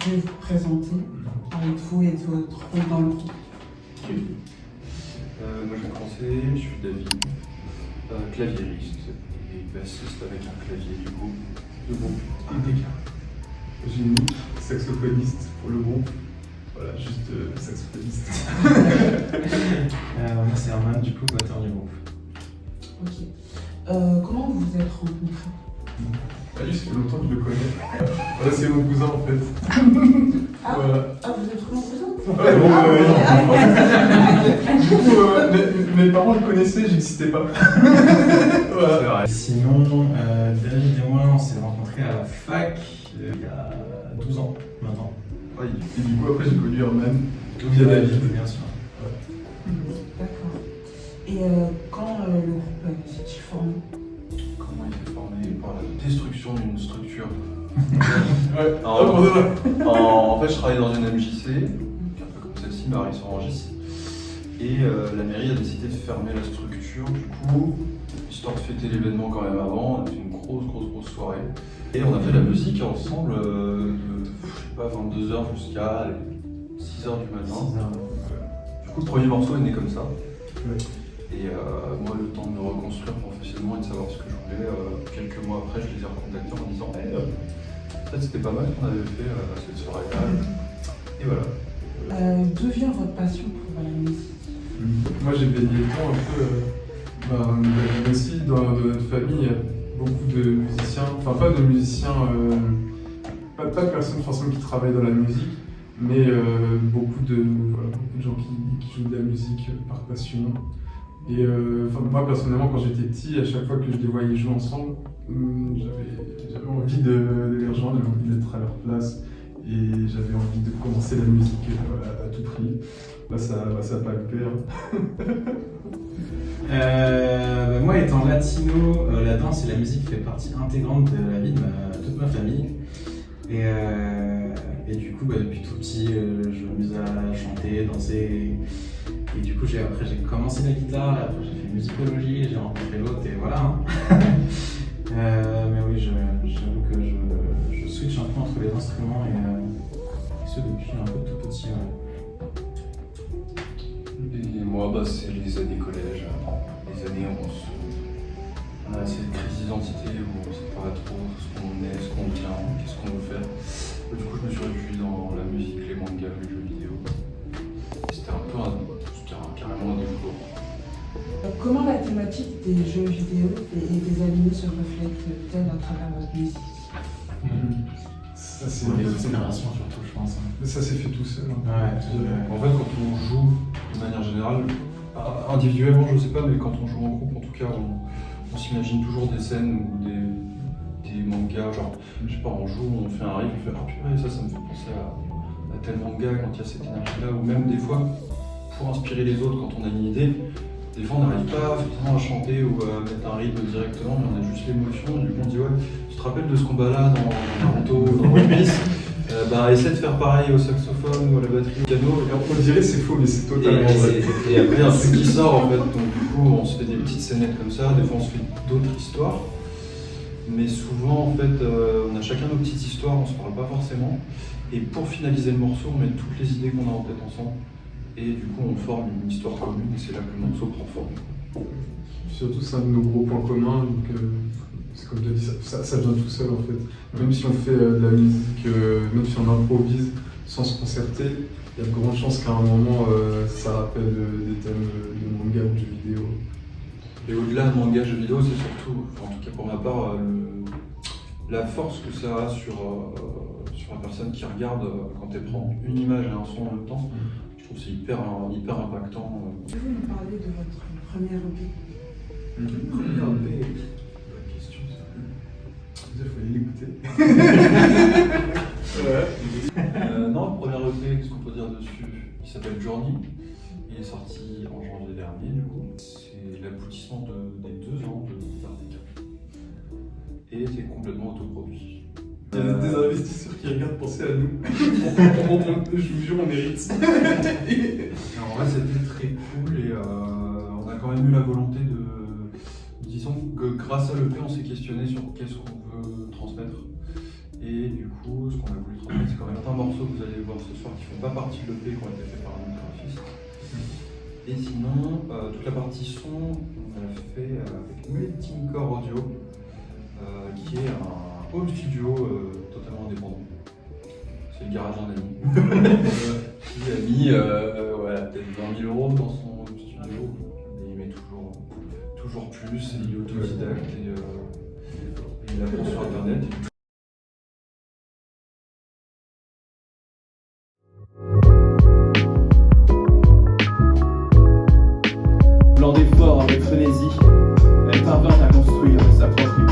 pouvez vous présenter avec vous et votre rôle dans le groupe? Moi je vais commencer, je suis David, claviériste et bassiste avec un clavier du groupe, le groupe Impeccable. J'ai saxophoniste pour le groupe. Voilà, juste saxophoniste. Moi c'est Herman, du coup, batteur du groupe. Ok. Comment vous vous êtes rencontrés? Lui, ça fait longtemps que je le connais. Voilà, c'est mon cousin en fait. Ah, Voilà. vous êtes vraiment cousins? Ouais, du coup, mes parents le connaissaient, j'existais pas. Voilà. C'est vrai. Sinon, David et moi, on s'est rencontrés à la fac il y a 12 ans maintenant. Ouais, et du coup, après, j'ai connu Herman. Via David. Bien sûr. D'accord. Et quand le groupe s'est-il formé? Comment il est formé? Par la destruction d'une structure. Ouais, En fait, je travaillais dans une MJC, un peu comme celle-ci, Marie Sorangis. Et la mairie a décidé de fermer la structure. Du coup, histoire de fêter l'événement quand même avant, on a fait une grosse soirée. Et on a fait la musique ensemble de, je sais pas, 22h jusqu'à 6h du matin. 6 heures. Du coup, le premier morceau est né comme ça. Ouais. Et moi, le temps de me reconstruire professionnellement et de savoir ce que je voulais, quelques mois après, je les ai recontactés en me disant hey, en fait, c'était pas mal ce qu'on avait fait cette soirée-là. Et voilà. D'où vient votre passion pour la musique? Moi, j'ai baigné dedans un peu. Aussi, dans notre famille, il y a beaucoup de musiciens, enfin pas de musiciens, pas de personnes forcément qui travaillent dans la musique, mais beaucoup de gens qui jouent de la musique par passion. Et moi personnellement, quand j'étais petit, à chaque fois que je les voyais jouer ensemble, j'avais envie de les rejoindre, j'avais envie d'être à leur place et j'avais envie de commencer la musique à tout prix. Là, ça n'a pas le père. Moi, étant latino, la danse et la musique fait partie intégrante de la vie de toute ma famille. Et du coup, depuis tout petit, je m'amuse à chanter, danser. Et du coup, après, j'ai commencé la guitare, après, j'ai fait musicologie, j'ai rencontré l'autre, et voilà. Mais oui, j'avoue que je switch un peu entre les instruments et ce depuis un peu tout petit. Et moi, c'est les années collège, les années où on a cette crise d'identité où on ne sait pas trop ce qu'on est, ce qu'on devient, qu'est-ce qu'on veut faire. Du coup, je me suis réfugié dans la musique, les mangas, les jeux vidéo. C'était carrément un développement. Comment la thématique des jeux vidéo et des animés se reflète-t-elle à travers votre musique? Ça, c'est Les inspirations surtout, je pense. Ça s'est fait tout seul. En fait, quand on joue de manière générale, individuellement, je sais pas, mais quand on joue en groupe, en tout cas, on s'imagine toujours des scènes ou des mangas, genre, je sais pas, on joue, on fait un riff, on fait ah purée, ça me fait penser à tel manga quand il y a cette énergie-là, ou même des fois, pour inspirer les autres quand on a une idée, des fois on n'arrive pas effectivement à chanter ou à mettre un rythme directement, mais on a juste l'émotion, du coup on dit ouais, tu te rappelles de ce combat-là dans Naruto, dans One Piece, essaie de faire pareil au saxophone ou à la batterie, au piano. On dirait c'est faux, mais c'est totalement vrai. Et après, il y a un truc qui sort en fait. Donc, du coup, on se fait des petites scénettes comme ça. Des fois, on se fait d'autres histoires. Mais souvent, en fait, on a chacun nos petites histoires, on se parle pas forcément. Et pour finaliser le morceau, on met toutes les idées qu'on a en tête ensemble. Et du coup, on forme une histoire commune. Et c'est là que le morceau prend forme. Surtout, c'est un de nos gros points communs. Donc, c'est comme tu as dit, ça vient tout seul en fait. Même si on fait de la musique, même si on improvise sans se concerter, il y a de grandes chances qu'à un moment ça rappelle des thèmes de manga ou de jeux vidéo. Et au-delà de manga, jeux vidéo, c'est surtout, en tout cas pour ma part, la force que ça a sur la personne qui regarde quand elle prend une image et un son en même temps. Je trouve que c'est hyper impactant. Pouvez-vous nous parler de votre première EP? Première EP. Bonne question ça. Il fallait l'écouter. Non, le premier EP, qu'est-ce qu'on peut dire dessus? Il s'appelle Journey. Il est sorti en janvier dernier, du coup. C'est l'aboutissement des 2 ans de Vertical. Et c'est complètement autoproduit. Il y a des investisseurs qui regardent penser à nous. Je vous jure, on mérite. Alors là, c'était très cool et on a quand même eu la volonté disons que grâce à l'EP, on s'est questionné sur qu'est-ce qu'on veut transmettre. Et du coup, ce qu'on a voulu transmettre, c'est quand même certains morceaux que vous allez voir ce soir qui font pas partie de l'EP, qui ont été faits par un autre graphiste. Et sinon, toute la partie son, on a fait avec Multicore Audio, qui est un home studio totalement indépendant. C'est le garage d'un ami qui a mis voilà, peut-être 20 000 € dans son home studio. Et il met toujours plus, et il est autodidacte et il apprend sur internet. Blanc d'efforts avec frénésie, elle parvint à construire sa propre